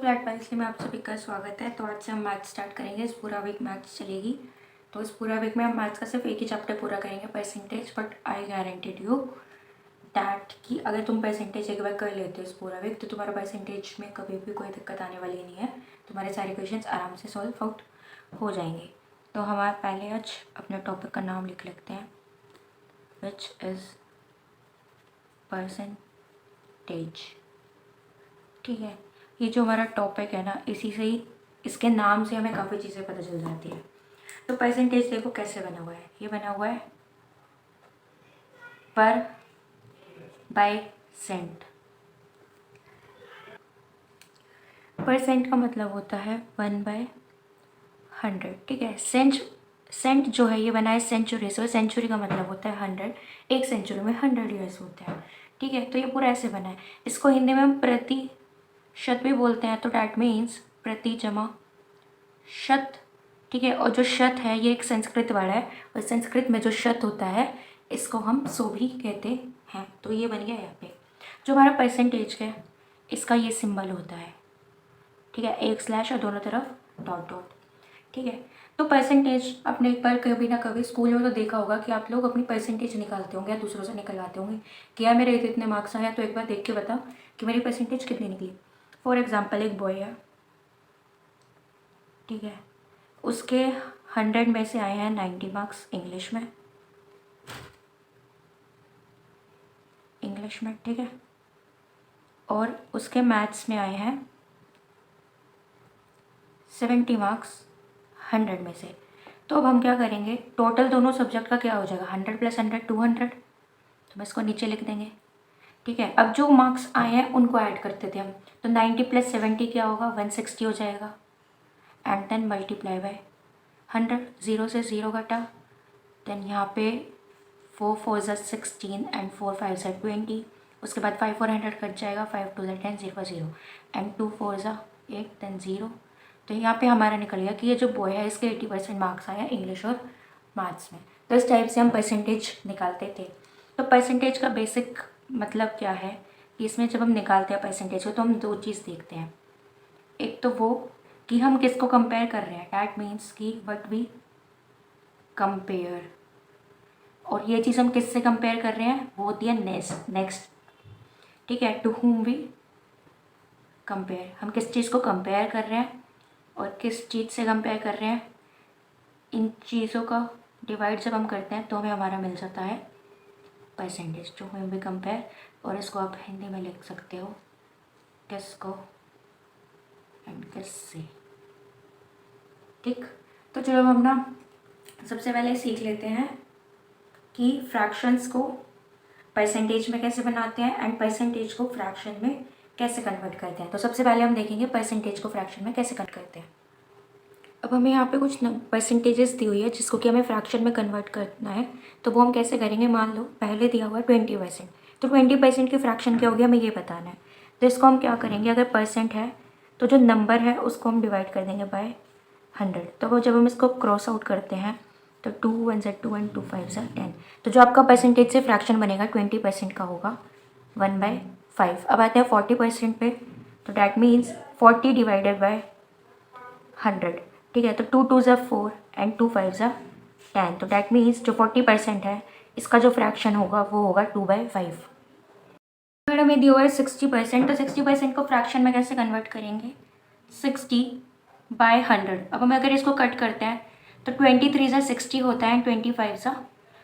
Advice में आप सभी का स्वागत है। तो आज से हम मैथ्स स्टार्ट करेंगे। इस पूरा वीक मैथ्स चलेगी। तो इस पूरा वीक में हम मैथ्स का सिर्फ एक ही चैप्टर पूरा करेंगे, percentage. But I guaranteed you that कि अगर तुम परसेंटेज एक बार कर लेते हो इस पूरा वीक, तो तुम्हारा परसेंटेज में कभी भी कोई दिक्कत आने वाली नहीं है। तुम्हारे सारे क्वेश्चंस आराम से सॉल्व आउट हो जाएंगे। तो हमारे पहले आज अपने टॉपिक का नाम लिख लेते हैं, विच इज़ परसेंटेज। ठीक है, ये जो हमारा टॉपिक है ना, इसी से ही, इसके नाम से हमें काफ़ी चीज़ें पता चल जाती है। तो परसेंटेज देखो कैसे बना हुआ है। ये बना हुआ है पर बाय सेंट। परसेंट का मतलब होता है 1/100। ठीक है, सेंट जो है ये बना है सेंचुरी से। सेंचुरी का मतलब होता है 100। एक सेंचुरी में 100 ईयर्स होते हैं। ठीक है, तो ये पूरा ऐसे बना है। इसको हिंदी में हम प्रतिशत भी बोलते हैं, तो डैट मीन्स प्रति जमा शत। ठीक है, और जो शत है ये एक संस्कृत वर्ड है, और संस्कृत में जो शत होता है इसको हम 100 भी कहते हैं। तो ये बन गया यहाँ पे। जो हमारा परसेंटेज है इसका ये सिंबल होता है। ठीक है, एक स्लैश और दोनों तरफ डॉट डॉट। ठीक है, तो परसेंटेज आपने एक बार कभी ना कभी स्कूल में तो देखा होगा कि आप लोग अपनी परसेंटेज निकालते होंगे या दूसरों से निकलवाते होंगे कि यार मेरे इतने मार्क्स आए, तो एक बार देख के बता कि मेरी परसेंटेज कितनी निकली। फॉर एग्जाम्पल, एक बॉय है, ठीक है, उसके 100 में से आए हैं 90 मार्क्स इंग्लिश में। ठीक है, और उसके मैथ्स में आए हैं 70 मार्क्स 100 में से। तो अब हम क्या करेंगे, टोटल दोनों सब्जेक्ट का क्या हो जाएगा, 100 + 100 200। तो हम इसको नीचे लिख देंगे। ठीक है, अब जो मार्क्स आए हैं उनको ऐड करते थे हम। तो 90 + 70 क्या होगा, 160 हो जाएगा। And then multiply by 100। 0 से 0 घटा, देन यहाँ पे 4 4 ज़ा 16 एंड 4 5 ज़ा 20। उसके बाद 5 और 100 कट जाएगा, 5 2 ज़ा 10 0 0 एंड 2 4 ज़ा 8 देन 0। तो यहाँ पे हमारा निकल गया कि ये जो बॉय है इसके 80% मार्क्स आए हैं इंग्लिश और मैथ्स में। तो इस टाइप से हम परसेंटेज निकालते थे। तो परसेंटेज का बेसिक मतलब क्या है कि इसमें जब हम निकालते हैं परसेंटेज को, तो हम दो चीज़ देखते हैं। एक तो वो कि हम किसको कंपेयर कर रहे हैं, डैट मीन्स कि व्हाट वी कंपेयर। और ये चीज़ हम किससे कंपेयर कर रहे हैं, वो होती है नेक्स्ट। ठीक है, टू हुम वी कंपेयर। हम किस चीज़ को कंपेयर कर रहे हैं और किस चीज़ से कंपेयर कर रहे हैं, इन चीज़ों का डिवाइड जब हम करते हैं तो हमें हमारा मिल जाता है percentage. To whom we compare, और इसको आप हिंदी में लिख सकते हो किसको एंड किससे। ठीक, तो चलो हम ना सबसे पहले सीख लेते हैं कि फ्रैक्शंस को परसेंटेज में कैसे बनाते हैं एंड परसेंटेज को फ्रैक्शन में कैसे कन्वर्ट करते हैं। तो सबसे पहले हम देखेंगे परसेंटेज को फ्रैक्शन में कैसे कन्वर्ट करते हैं। अब हमें यहाँ पे कुछ परसेंटेजेस दी हुई है जिसको कि हमें फ्रैक्शन में कन्वर्ट करना है। तो वो हम कैसे करेंगे, मान लो पहले दिया हुआ है 20%। तो 20% की फ्रैक्शन क्या होगी हमें ये बताना है। तो इसको हम क्या करेंगे, अगर परसेंट है तो जो नंबर है उसको हम डिवाइड कर देंगे बाय 100। तो वो जब हम इसको क्रॉस आउट करते हैं तो 2 1 ज़ा 2 एंड 2 5 ज़ा 10। तो जो आपका परसेंटेज से फ्रैक्शन बनेगा 20% का होगा 1/5। अब आते हैं 40% पे। तो डैट मीन्स 40 डिवाइडेड बाय 100। ठीक है, तो 2 2 ज़ा 4 एंड 2 5 ज़ा 10। तो डैट मीन्स जो 40% है इसका जो फ्रैक्शन होगा वो होगा 2/5। अगर हमें दिया हुआ है 60%, तो 60% को फ्रैक्शन में कैसे कन्वर्ट करेंगे, 60/100। अब हम अगर इसको कट करते हैं तो 23 ज़ा 60 होता है एंड 25 ज़ा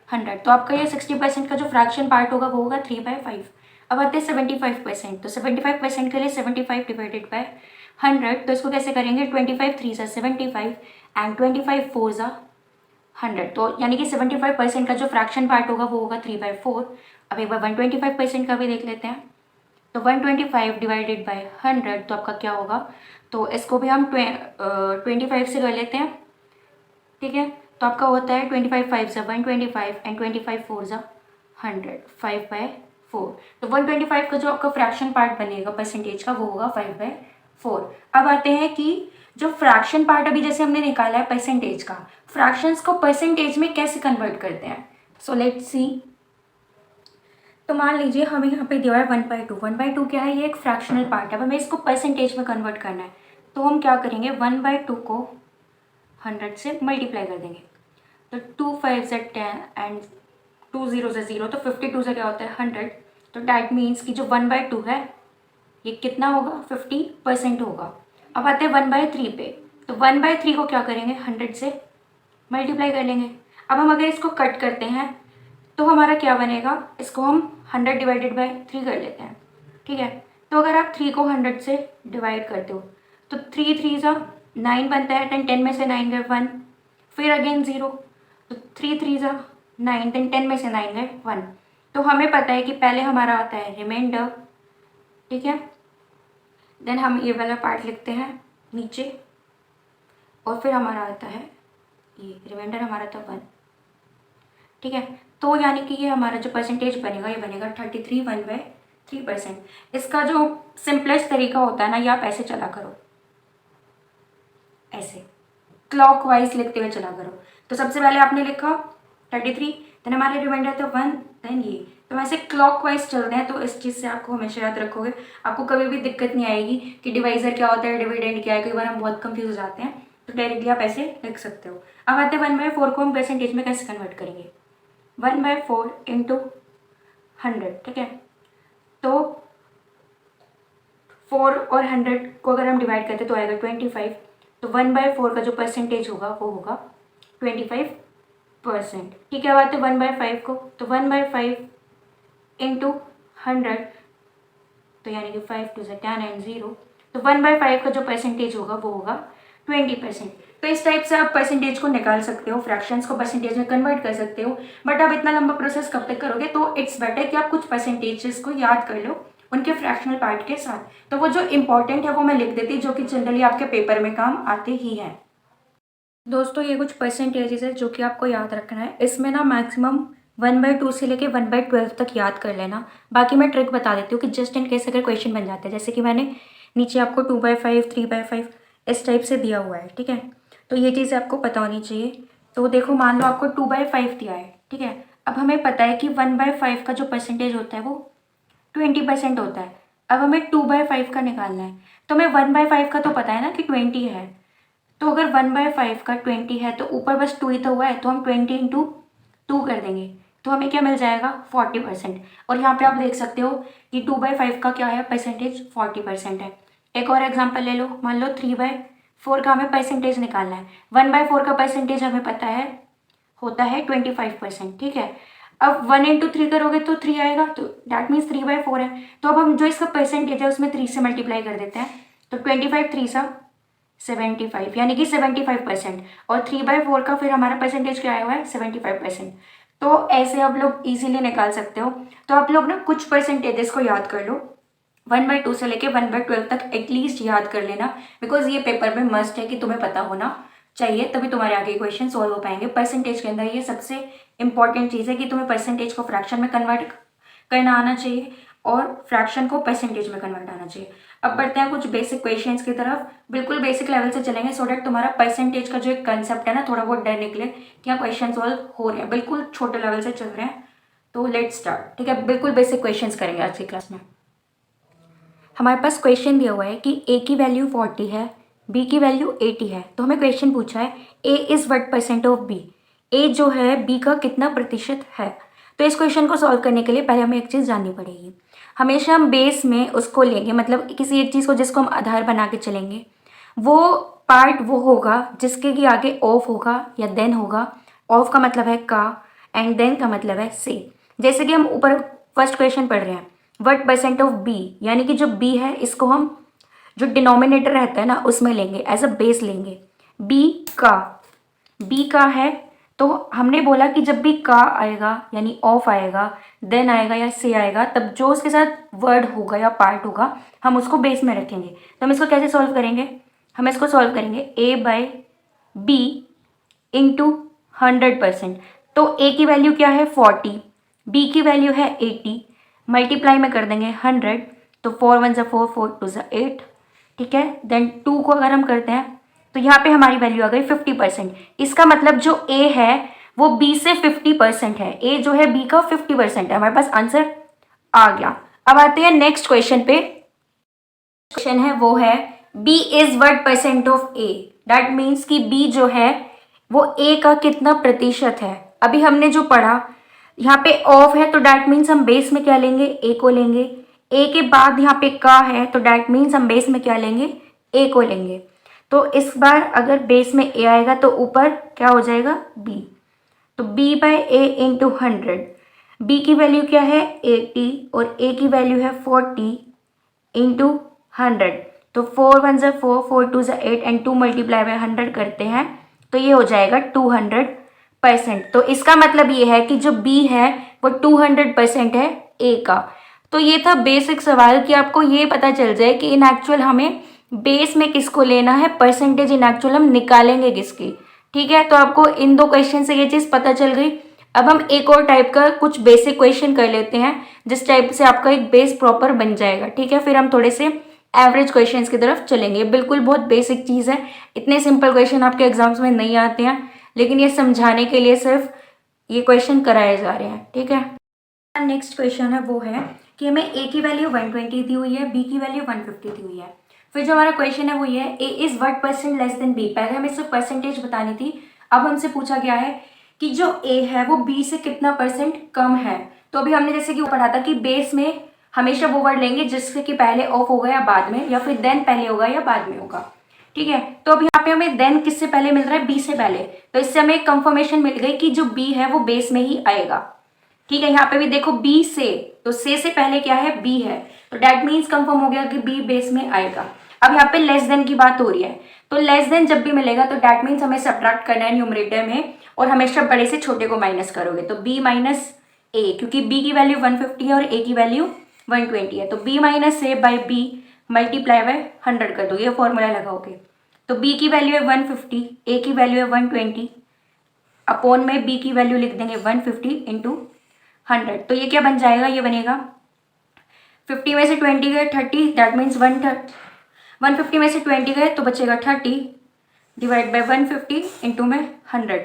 100। तो आपका ये 60% का जो फ्रैक्शन पार्ट होगा वो होगा 3/5। अब आते हैं 75%। तो 75% के लिए 75 डिवाइडेड बाय 100। तो इसको कैसे करेंगे, 25 3 ज़ा 75 एंड 25 4 ज़ा 100। तो यानी कि 75% का जो फ्रैक्शन पार्ट होगा वो होगा 3/4। अब एक बार 125% का भी देख लेते हैं। तो 125 डिवाइडेड बाय 100 तो आपका क्या होगा, तो इसको भी हम 25 से कर लेते हैं। ठीक है, तो आपका होता है 25 5 ज़ा 125 एंड 25 4 ज़ा 100, 5/4। तो 125 का जो आपका फ्रैक्शन पार्ट बनेगा परसेंटेज का वो होगा 5/4। अब आते हैं कि जो फ्रैक्शन पार्ट अभी जैसे हमने निकाला है परसेंटेज का, फ्रैक्शंस को परसेंटेज में कैसे कन्वर्ट करते हैं। So let's see. तो मान लीजिए हमें यहाँ पे दिया है 1/2। 1/2 क्या है, ये एक फ्रैक्शनल पार्ट है। अब हमें इसको परसेंटेज में कन्वर्ट करना है, तो हम क्या करेंगे, 1/2 को 100 से मल्टीप्लाई कर देंगे। तो 2 5 से 10 एंड 2 0 से 0, तो 52 से क्या होता है 100। तो डैट मीन्स कि जो 1/2 है ये कितना होगा, 50% होगा। अब आते हैं 1/3 पे, तो 1/3 को क्या करेंगे, 100 से मल्टीप्लाई कर लेंगे। अब हम अगर इसको कट करते हैं तो हमारा क्या बनेगा, इसको हम 100 डिवाइडेड बाय 3 कर लेते हैं, ठीक है। तो अगर आप 3 को 100 से डिवाइड करते हो तो 3 3 सा 9 बनता है, 10 में से 9 गए 1, फिर अगेन 0, तो 3 3 सा 9, 10 में से 9 गए 1। तो हमें पता है कि पहले हमारा आता है रिमाइंडर, ठीक है। देन हम ये वाला पार्ट लिखते हैं नीचे, और फिर हमारा आता है ये रिमाइंडर हमारा था 1, ठीक है। तो यानी कि ये हमारा जो परसेंटेज बनेगा, ये बनेगा 33 1/3%। इसका जो सिंपलेस्ट तरीका होता है ना, ये आप ऐसे चला करो, ऐसे क्लॉकवाइज लिखते हुए चला करो। तो सबसे पहले आपने लिखा 33, देन हमारे रिमाइंडर था 1, देन ये। तो वैसे क्लॉकवाइज चल रहे हैं, तो इस चीज़ से आपको हमेशा याद रखोगे, आपको कभी भी दिक्कत नहीं आएगी कि डिवाइजर क्या होता है, डिविडेंड क्या है। कई बार हम बहुत कंफ्यूज हो जाते हैं, तो डायरेक्टली आप ऐसे लिख सकते हो। अब आते हैं 1/4 को हम परसेंटेज में कैसे कन्वर्ट करेंगे, 1/4 इंटू 100, ठीक है। तो 4 और 100 को अगर हम डिवाइड करते तो आएगा 25। तो 1/4 का जो परसेंटेज होगा वो होगा 25%, ठीक है। अब आते हैं 1/5 को, तो 1/5 इंटू 100, तो यानी कि 5 2 से 10 एंड 0, तो 1/5 का जो परसेंटेज होगा वो होगा 20%। तो इस टाइप से आप परसेंटेज को निकाल सकते हो, फ्रैक्शंस को परसेंटेज में कन्वर्ट कर सकते हो। बट आप इतना लंबा प्रोसेस कब तक करोगे, तो इट्स बेटर कि आप कुछ परसेंटेजेस को याद कर लो उनके फ्रैक्शनल पार्ट के साथ। तो वो जो इंपॉर्टेंट है वो मैं लिख देती, जो कि जनरली आपके पेपर में काम आते ही हैं। दोस्तों ये कुछ परसेंटेजेस है जो कि आपको याद रखना है। इसमें ना मैक्सिमम 1/2 से लेके 1/12 तक याद कर लेना। बाकी मैं ट्रिक बता देती हूँ कि जस्ट इन केस अगर क्वेश्चन बन जाते हैं, जैसे कि मैंने नीचे आपको 2/5 3/5 इस टाइप से दिया हुआ है, ठीक है। तो ये चीज़ आपको पता होनी चाहिए। तो देखो मान लो आपको 2/5 दिया है, ठीक है। अब हमें पता है कि 1/5 का जो परसेंटेज होता है वो 20% होता है। अब हमें 2/5 का निकालना है, तो हमें 1/5 का तो पता है ना कि 20 है। तो अगर 1/5 का 20 है तो ऊपर बस 2 ही तो हुआ है, तो हम 20 इंटू 2 कर देंगे, तो हमें क्या मिल जाएगा 40%। और यहाँ पे आप देख सकते हो कि 2/5 का क्या है परसेंटेज 40% है। एक और एग्जांपल ले लो, मान लो 3/4 का हमें परसेंटेज निकालना है। 1/4 का परसेंटेज हमें पता है होता है 25%, ठीक है। अब 1 इंटू 3 करोगे तो 3 आएगा, तो डैट मीन्स 3/4 है। तो अब हम जो इसका परसेंटेज है उसमें 3 से मल्टीप्लाई कर देते हैं, तो 25 3 सा 75, यानी कि 75%। और 3/4 का फिर हमारा परसेंटेज क्या आया हुआ है 75%। तो ऐसे आप लोग इजीली निकाल सकते हो। तो आप लोग ना कुछ परसेंटेजेस को याद कर लो, 1/2 से लेके 1/12 तक एटलीस्ट याद कर लेना, बिकॉज ये पेपर में मस्ट है कि तुम्हें पता होना चाहिए, तभी तुम्हारे आगे क्वेश्चन सॉल्व हो पाएंगे। परसेंटेज के अंदर ये सबसे इंपॉर्टेंट चीज़ है कि तुम्हें परसेंटेज को फ्रैक्शन में कन्वर्ट करना आना चाहिए और फ्रैक्शन को परसेंटेज में कन्वर्ट आना चाहिए। अब बढ़ते हैं कुछ बेसिक क्वेश्चंस की तरफ, बिल्कुल बेसिक लेवल से चलेंगे, सो डैट तुम्हारा परसेंटेज का जो एक कंसेप्ट है ना थोड़ा बहुत डर निकले कि हाँ क्वेश्चन सॉल्व हो रहे हैं, बिल्कुल छोटे लेवल से चल रहे हैं। तो लेट स्टार्ट, ठीक है। बिल्कुल बेसिक क्वेश्चंस करेंगे आज की क्लास में। हमारे पास क्वेश्चन दिया हुआ है कि ए की वैल्यू 40 है, बी की वैल्यू 80 है। तो हमें क्वेश्चन पूछा है A is what percent of B, A जो है बी का कितना प्रतिशत है। तो इस क्वेश्चन को सॉल्व करने के लिए पहले हमें एक चीज़ जाननी पड़ेगी। हमेशा हम बेस में उसको लेंगे, मतलब किसी एक चीज़ को जिसको हम आधार बना के चलेंगे, वो पार्ट वो होगा जिसके कि आगे ऑफ होगा या देन होगा। ऑफ का मतलब है का एंड देन का मतलब है से। जैसे कि हम ऊपर फर्स्ट क्वेश्चन पढ़ रहे हैं, व्हाट परसेंट ऑफ बी, यानी कि जो बी है इसको हम जो डिनोमिनेटर रहता है ना उसमें लेंगे, एज अ बेस लेंगे। बी का है, तो हमने बोला कि जब भी का आएगा यानी ऑफ आएगा, देन आएगा या से आएगा, तब जो उसके साथ वर्ड होगा या पार्ट होगा हम उसको बेस में रखेंगे। तो हम इसको कैसे सॉल्व करेंगे, हम इसको सॉल्व करेंगे A/B इंटू 100%। तो A की वैल्यू क्या है 40, B की वैल्यू है 80, मल्टीप्लाई में कर देंगे 100, तो 4 1 4 4 2 8, ठीक है। देन 2 को अगर हम करते हैं तो यहाँ पे हमारी वैल्यू आ गई 50%। इसका मतलब जो A है वो B से 50% है, A जो है B का 50% है। हमारे पास आंसर आ गया। अब आते हैं नेक्स्ट क्वेश्चन पे। क्वेश्चन है वो है b is what percent of a। That means कि b जो है वो a का कितना प्रतिशत है। अभी हमने जो पढ़ा यहाँ पे ऑफ है तो डैट मीन्स हम बेस में क्या लेंगे, a को लेंगे। a के बाद यहाँ पे का है तो डैट मीन्स हम बेस में क्या लेंगे, a को लेंगे। तो इस बार अगर बेस में a आएगा तो ऊपर क्या हो जाएगा, b। तो b by A into 100। b की वैल्यू क्या है 80 और a की वैल्यू है 40 इंटू 100। तो 4 1 ज़ा 4, 4 2 ज़ा 8 एंड 2 मल्टीप्लाई बाई 100 करते हैं तो ये हो जाएगा 200%। तो इसका मतलब ये है कि जो b है वो 200% है a का। तो ये था बेसिक सवाल कि आपको ये पता चल जाए कि इन एक्चुअल हमें बेस में किसको लेना है, परसेंटेज इन एक्चुअल हम निकालेंगे किसकी। ठीक है, तो आपको इन दो क्वेश्चन से ये चीज़ पता चल गई। अब हम एक और टाइप का कुछ बेसिक क्वेश्चन कर लेते हैं जिस टाइप से आपका एक बेस प्रॉपर बन जाएगा। ठीक है, फिर हम थोड़े से एवरेज क्वेश्चंस की तरफ चलेंगे। बिल्कुल बहुत बेसिक चीज़ है, इतने सिंपल क्वेश्चन आपके एग्जाम्स में नहीं आते हैं, लेकिन ये समझाने के लिए सिर्फ ये क्वेश्चन कराए जा रहे हैं। ठीक है, नेक्स्ट क्वेश्चन है वो है कि हमें a की वैल्यू 120 दी हुई है, b की वैल्यू 150 दी हुई है। फिर जो हमारा क्वेश्चन है वो ये है a is what percent less than b। पहले हमें सिर्फ परसेंटेज बतानी थी, अब हमसे पूछा गया है कि जो a है वो b से कितना परसेंट कम है। तो अभी हमने जैसे कि पढ़ा था कि बेस में हमेशा वो वर्ड लेंगे जिससे कि पहले ऑफ होगा या बाद में, या फिर देन पहले होगा या बाद में होगा। ठीक है, तो अब यहाँ पे हमें देन किससे पहले मिल रहा है, b से पहले। तो इससे हमें कंफर्मेशन मिल गई कि जो b है वो बेस में ही आएगा। ठीक है, यहाँ पे भी देखो b से, तो से पहले क्या है, b है, तो डैट मीन्स कंफर्म हो गया कि b बेस में आएगा। अब यहाँ पे लेस देन की बात हो रही है, तो लेस देन जब भी मिलेगा तो डैट मीन्स हमें सब्ट्रैक्ट करना है न्यूमरेटर में, और हमेशा बड़े से छोटे को माइनस करोगे। तो b माइनस a, क्योंकि b की वैल्यू 150 है और a की वैल्यू 120 है, तो b minus a by b multiply by 100 कर दो, ये फॉर्मूला लगाओगे। तो b की वैल्यू है 150, a की वैल्यू है 120, अपॉन में b की वैल्यू लिख देंगे 150 इंटू 100। तो ये क्या बन जाएगा, ये बनेगा 50 में से 20 गए 30, दैट मीन्स 150 में से 20 गए तो बचेगा 30 डिवाइड बाई 150 इंटू में 100।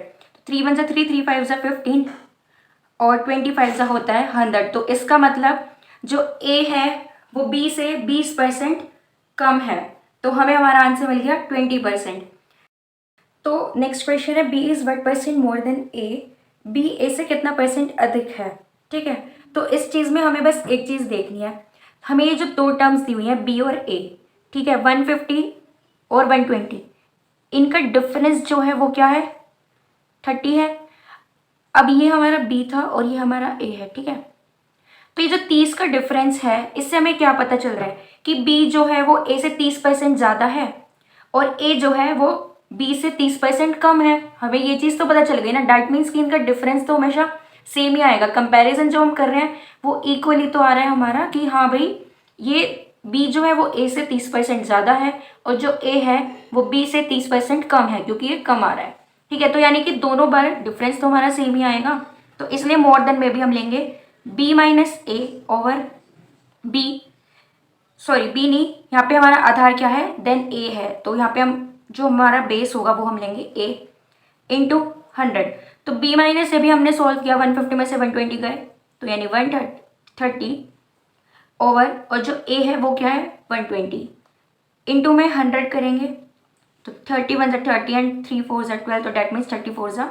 3 1 ज़ा 3, 3 5 ज़ा 15 और 25 ज़ा होता है 100। तो इसका मतलब जो a है वो b से 20% कम है, तो हमें हमारा आंसर मिल गया 20%। तो नेक्स्ट क्वेश्चन है b is what percent more then a। b a से कितना परसेंट अधिक है। ठीक है, तो इस चीज़ में हमें बस एक चीज़ देखनी है, हमें ये जो दो टर्म्स दी हुई हैं b और a, ठीक है, 150 और 120, इनका डिफरेंस जो है वो क्या है, 30 है। अब ये हमारा b था और ये हमारा a है। ठीक है, तो ये जो 30 का डिफरेंस है इससे हमें क्या पता चल रहा है कि b जो है वो a से 30% ज़्यादा है और a जो है वो b से 30% कम है। हमें ये चीज़ तो पता चल गई ना, डैट मीन्स कि इनका डिफरेंस तो हमेशा सेम ही आएगा। कंपैरिजन जो हम कर रहे हैं वो इक्वली तो आ रहा है हमारा कि हाँ भाई ये b जो है वो a से 30% ज़्यादा है और जो a है वो b से 30% कम है, क्योंकि ये कम आ रहा है। ठीक है, तो यानी कि दोनों बार डिफरेंस तो हमारा सेम ही आएगा, तो इसलिए मोर देन में भी हम लेंगे b माइनस ए ओवर b, सॉरी b नहीं, यहाँ पे हमारा आधार क्या है, देन a है, तो यहाँ पे हम जो हमारा बेस होगा वो हम लेंगे a इंटू 100। तो b माइनस से भी हमने सॉल्व किया, 150 में से 120 गए तो यानी 130 ओवर, और जो a है वो क्या है 120 इंटू में 100 करेंगे तो 30 1 30 एंड 3 4 12, तो डैट मीन्स 34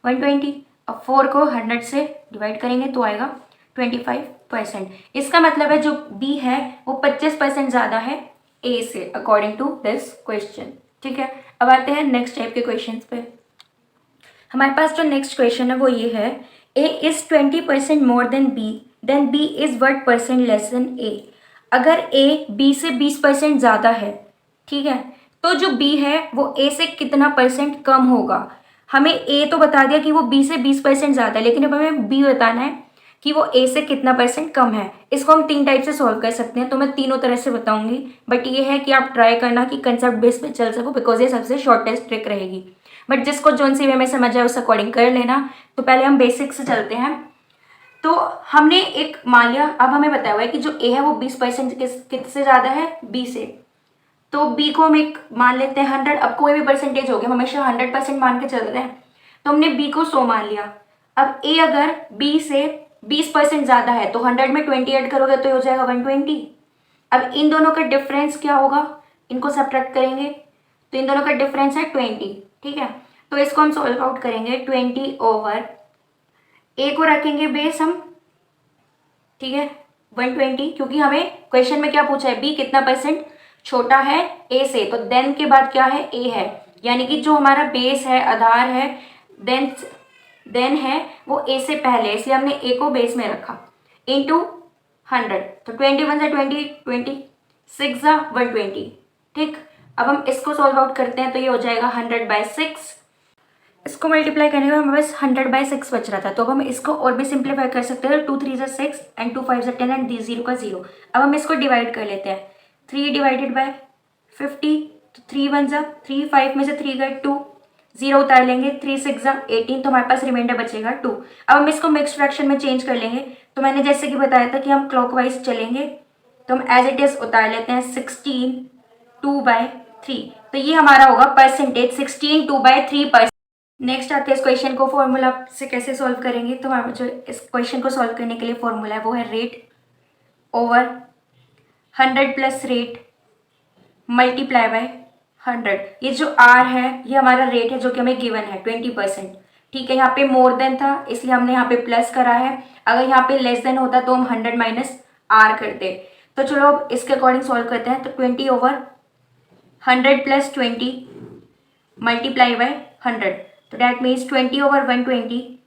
120। अब 4 को 100 से डिवाइड करेंगे तो आएगा 25%। इसका मतलब है जो b है वो 25% ज़्यादा है a से, अकॉर्डिंग टू दिस क्वेश्चन। ठीक है, अब आते हैं नेक्स्ट टाइप के क्वेश्चन पे। हमारे पास जो नेक्स्ट क्वेश्चन है वो ये है, a is 20% more than b is what percent less than a। अगर a b से 20% ज़्यादा है, ठीक है, तो जो b है वो a से कितना परसेंट कम होगा। हमें a तो बता दिया कि वो b से 20% ज़्यादा है, लेकिन अब हमें b बताना है कि वो a से कितना परसेंट कम है। इसको हम 3 टाइप से सॉल्व कर सकते हैं, तो मैं तीनों तरह से बताऊंगी, बट ये है कि आप ट्राई करना कि कंसेप्ट बेस पे चल सको, बिकॉज ये सबसे शॉर्टेस्ट ट्रिक रहेगी। बट जिसको जोन सी वे में समझ आए उस अकॉर्डिंग कर लेना। तो पहले हम बेसिक से चलते हैं। तो हमने एक मान लिया, अब हमें बताया हुआ है कि जो a है वो 20% किससे ज़्यादा है, b से, तो b को हम एक मान लेते हैं 100। अब कोई भी परसेंटेज हो गया, हम हमेशा 100% मान के चल रहे हैं, तो हमने b को 100 मान लिया। अब a अगर b से 20% ज़्यादा है, तो 100 में 20 ऐड करोगे तो हो जाएगा 120। अब इन दोनों का डिफरेंस क्या होगा, इनको सब्ट्रैक्ट करेंगे तो इन दोनों का डिफरेंस है 20, ठीक है। तो इसको हम सॉल्व आउट करेंगे, 20 ओवर ए को रखेंगे बेस हम, ठीक है, 120, क्योंकि हमें क्वेश्चन में क्या पूछा है, बी कितना परसेंट छोटा है ए से, तो देन के बाद क्या है, ए है, यानी कि जो हमारा बेस है, आधार है, देन है वो ए से पहले, इसलिए हमने ए को बेस में रखा, इंटू 100, तो 21 से 20, 26 जा 120, ठीक। अब हम इसको सॉल्व आउट करते हैं तो ये हो जाएगा 100/6, इसको मल्टीप्लाई करने में हमें बस 100/6 बच रहा था, तो अब हम इसको और भी सिंप्लीफाई कर सकते हैं, 2 3 6 एंड 2 5 10 एंड 0 का 0। अब हम इसको डिवाइड कर लेते हैं, 3 डिवाइडेड बाय 50, तो 3 1 जा 3, 5 में से 3 गए 2, 0 उतार लेंगे, 3 6 जा 18, तो हमारे पास रिमाइंडर बचेगा 2। अब हम इसको मिक्स फ्रैक्शन में चेंज कर लेंगे, तो मैंने जैसे कि बताया था कि हम क्लॉकवाइज चलेंगे, तो हम एज इट इज उतार लेते हैं 16 2/3, तो ये हमारा होगा परसेंटेज 16 2/3%। नेक्स्ट आते हैं इस क्वेश्चन को फॉर्मूला से कैसे सॉल्व करेंगे, तो हमारा जो इस क्वेश्चन को सॉल्व करने के लिए फॉर्मूला है वो है rate over 100 plus rate multiply by 100। ये जो आर है ये हमारा रेट है जो कि हमें गिवन है 20%, ठीक है। यहाँ पे मोर देन था इसलिए हमने यहाँ पे प्लस करा है, अगर यहाँ पे लेस देन होता तो हम 100 माइनस आर करते। तो चलो अब इसके अकॉर्डिंग सॉल्व करते हैं, तो 20 ओवर 100 प्लस 20 मल्टीप्लाई बाय 100, तो डैट मीन्स 20 ओवर 120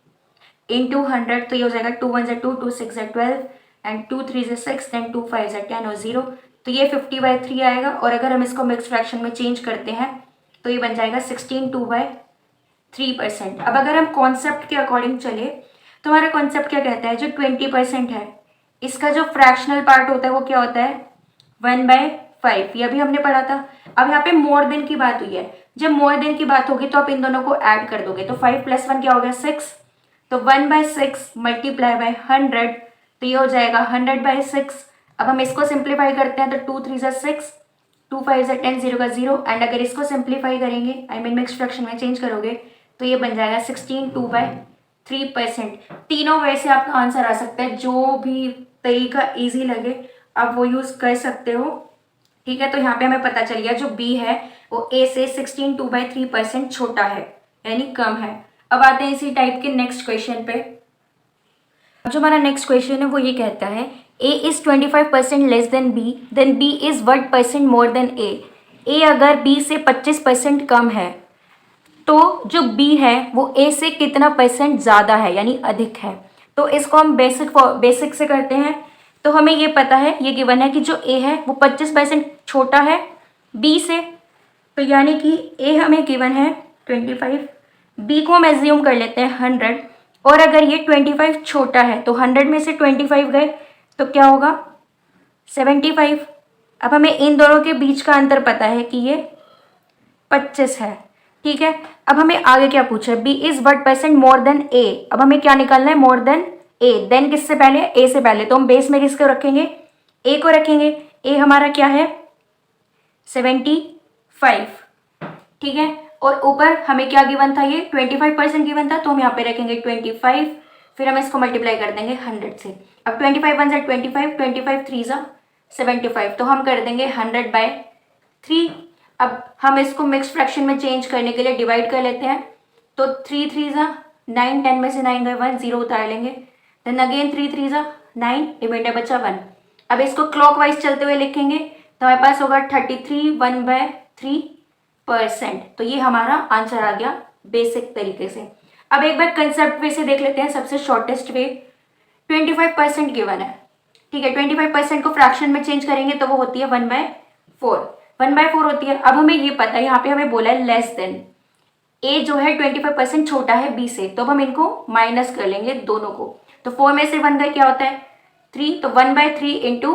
इंटू 100, तो ये हो जाएगा 2 1 जा 2, 2 6 जा 12 एंड 2 3 जा 6 देन 2 5 जा 10 और 0, तो ये 50/3 आएगा। और अगर हम इसको मिक्स फ्रैक्शन में चेंज करते हैं तो ये बन जाएगा 16 2/3%। अब अगर हम कॉन्सेप्ट के अकॉर्डिंग चले तो हमारा कॉन्सेप्ट क्या कहता है, जो 20% है इसका जो फ्रैक्शनल पार्ट होता है वो क्या होता है 1/5, ये अभी हमने पढ़ा था। अब यहाँ पे मोर देन की बात हुई है, जब मोर देन की बात होगी तो आप इन दोनों को ऐड कर दोगे, तो 5 + 1 क्या हो गया 6, तो 1/6 मल्टीप्लाई बाय 100, तो ये हो जाएगा 100/6। अब हम इसको सिंप्लीफाई करते हैं, तो 2 3 जा 6, 2 5 जा 10, 0 का 0, एंड अगर इसको सिंप्लीफाई करेंगे आई मीन मिक्स फ्रैक्शन में चेंज करोगे तो ये बन जाएगा 16 2/3%। तीनों वे से आपका आंसर आ सकता है, जो भी तरीका ईजी लगे आप वो यूज़ कर सकते हो, ठीक है। तो यहाँ पे हमें पता चल गया जो बी है वो ए से 16 2/3% छोटा है, यानी कम है। अब आते हैं इसी टाइप के नेक्स्ट क्वेश्चन पे। जो हमारा नेक्स्ट क्वेश्चन है वो ये कहता है A is 25% less than B, then B is 1% more than A. A अगर बी से 25% कम है तो जो बी है वो ए से कितना परसेंट ज़्यादा है यानी अधिक है। तो इसको हम बेसिक से करते हैं, तो हमें ये पता है, ये गिवन है कि जो ए है वो 25% छोटा है बी से, तो यानी कि ए हमें गिवन है 25, बी को हम एज्यूम कर लेते हैं 100, और अगर ये 25 छोटा है तो 100 में से 25 गए तो क्या होगा 75। अब हमें इन दोनों के बीच का अंतर पता है कि ये 25 है, ठीक है। अब हमें आगे क्या पूछा है, B is what percent more than A. अब हमें क्या निकालना है, मोर देन ए, देन किससे पहले, ए से पहले, तो हम बेस में किसको रखेंगे, ए को रखेंगे। ए हमारा क्या है 75, ठीक है। और ऊपर हमें क्या गिवन था, ये 25% गिवन था, तो हम यहाँ पे रखेंगे 25, फिर हम इसको मल्टीप्लाई कर देंगे 100 से। अब 25 1 जा 25, 25 3 जा 75, तो हम कर देंगे 100/3। अब हम इसको मिक्स फ्रैक्शन में चेंज करने के लिए डिवाइड कर लेते हैं, तो 3 3 जा 9, 10 में से 9 गए 1, 0 उतार लेंगे, देन अगेन 3 3 जा 9, रिमाइंडर बचा 1। अब इसको क्लॉकवाइज चलते हुए लिखेंगे तो हमारे पास होगा 33 1/3%। तो ये हमारा आंसर आ गया बेसिक तरीके से। अब एक बार कंसेप्ट वे से देख लेते हैं, सबसे शॉर्टेस्ट वे। 25% गिवन है, ठीक है, 25% को फ्रैक्शन में चेंज करेंगे तो वो होती है 1/4, 1/4 होती है। अब हमें ये पता है, यहाँ पे हमें बोला है लेस देन, ए जो है 25% छोटा है बी से, तो अब हम इनको माइनस कर लेंगे दोनों को, तो 4 में से 1 गए क्या होता है 3, तो 1/3 इंटू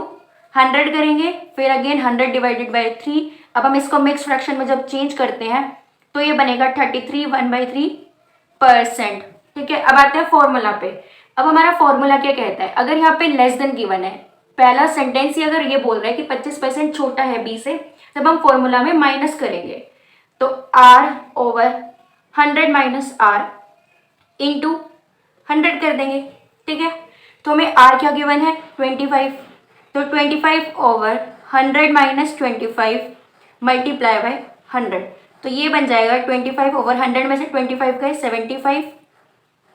100 करेंगे, फिर अगेन 100 डिवाइडेड बाई 3। अब हम इसको मिक्स फ्रैक्शन में जब चेंज करते हैं तो ये बनेगा 33 1/3%, ठीक है। अब आते हैं फॉर्मूला पे। अब हमारा फॉर्मूला क्या कहता है, अगर यहाँ पे लेस देन गिवन है, पहला सेंटेंस ही अगर ये बोल रहा है कि 25% छोटा है बी से, तब हम फॉर्मूला में माइनस करेंगे, तो r over 100 minus r into 100 कर देंगे, ठीक है। तो हमें आर क्या गिवन है 25, तो 25 ओवर 100 माइनस 25 मल्टीप्लाई बाय 100, तो ये बन जाएगा 25 ओवर 100 में से 25 गए 75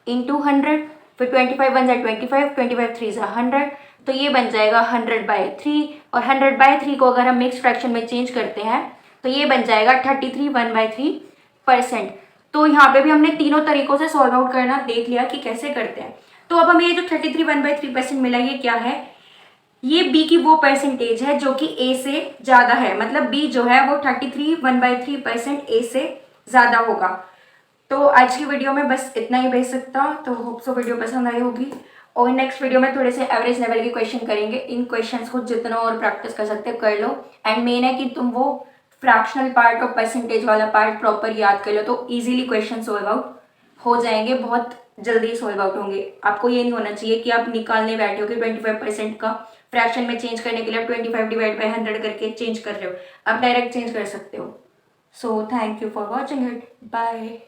इंटू 100, फिर 25 बन जाए 25, 25 3 ज़ा 100, तो ये बन जाएगा 100/3, और 100/3 को अगर हम मिक्स फ्रैक्शन में चेंज करते हैं तो ये बन जाएगा 33 1/3%। तो यहाँ पे भी हमने तीनों तरीकों से सॉल्व आउट करना देख लिया कि कैसे करते हैं। तो अब हमें ये जो 33 1/3% मिला, ये क्या है, ये बी की वो परसेंटेज है जो कि ए से ज़्यादा है, मतलब बी जो है वो 33 1/3% ए से ज़्यादा होगा। तो आज की वीडियो में बस इतना ही भेज सकता, तो होप सो वीडियो पसंद आई होगी, और नेक्स्ट वीडियो में थोड़े से एवरेज लेवल के क्वेश्चन करेंगे। इन क्वेश्चंस को जितना और प्रैक्टिस कर सकते कर लो, एंड मेन है कि तुम वो फ्रैक्शनल पार्ट और परसेंटेज वाला पार्ट प्रॉपर याद कर लो, तो ईजिली क्वेश्चन सॉल्व आउट हो जाएंगे, बहुत जल्दी सॉल्व आउट होंगे। आपको ये नहीं होना चाहिए कि आप निकालने बैठे हो कि 25% का फ्रैक्शन में चेंज करने के लिए आप 25/100 करके चेंज कर रहे हो, आप डायरेक्ट चेंज कर सकते हो। So thank you for watching it, bye.